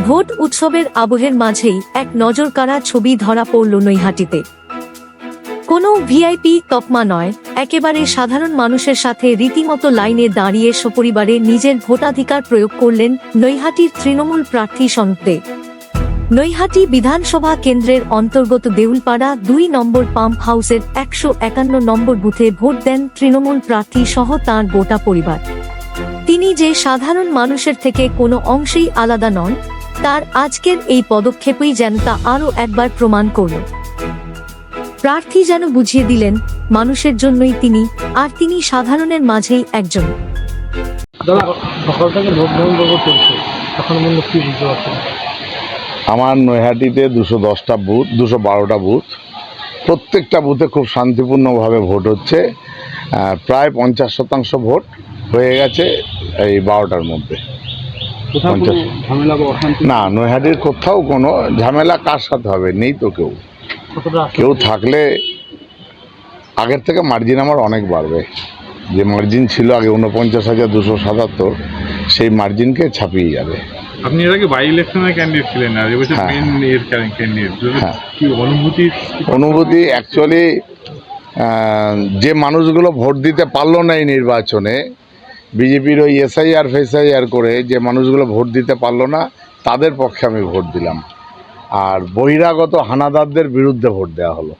Vote উৎসবের আবহের মাঝেই এক নজরকাড়া ছবি ধরা পড়ল নৈহাটিতে। কোনো ভিআইপি তকমা নয়, একেবারে সাধারণ মানুষের সাথে রীতিমতো লাইনে দাঁড়িয়ে সপরিবারে নিজের ভোটাধিকার প্রয়োগ করলেন নৈহাটির তৃণমূল প্রার্থী সনদে। নৈহাটি বিধানসভা কেন্দ্রের অন্তর্গত দেউলপাড়া ২ নম্বর পাম্প হাউসের ১৫১ নম্বর বুথে ভোট দেন তৃণমূল প্রার্থী সহ তাঁর গোটা পরিবার। তিনি যে সাধারণ মানুষের থেকে কোনো অংশেই আলাদা নন, তার আজকের এই পদক্ষেপই যেন তা আরও একবার প্রমাণ করল। প্রার্থী যেন বুঝিয়ে দিলেন, মানুষের জন্যই তিনি, আর তিনি সাধারণের মাঝেই একজন। আমার নৈহাটিতে 210টা বুথ, 212টা বুথ, প্রত্যেকটা বুথে খুব শান্তিপূর্ণভাবে ভোট হচ্ছে। প্রায় 50% ভোট হয়ে গেছে এই 12টার মধ্যে। না, নৈহাটির কোথাও কোনো ঝামেলা কার সাথে হবে, নেই তো কেউ থাকলে আগের থেকে মার্জিন আমার অনেক বাড়বে। যে মার্জিন ছিল আগে 49,277, সেই মার্জিনকে ছাপিয়ে যাবে। আপনি এর আগে বাই ইলেকশনে ক্যান্ডিডেট ছিলেন, আর এবছর মেইন এর ক্যান্ডিডেট। কি অনুভূতি অ্যাকচুয়ালি যে মানুষগুলো ভোট দিতে পারলো না এই নির্বাচনে, বিজেপির ওই এসআইআর ফেসআইআর করে যে মানুষগুলো ভোট দিতে পারলো না, তাদের পক্ষে আমি ভোট দিলাম। আর বহিরাগত হানাদারদের বিরুদ্ধে ভোট দেওয়া হলো।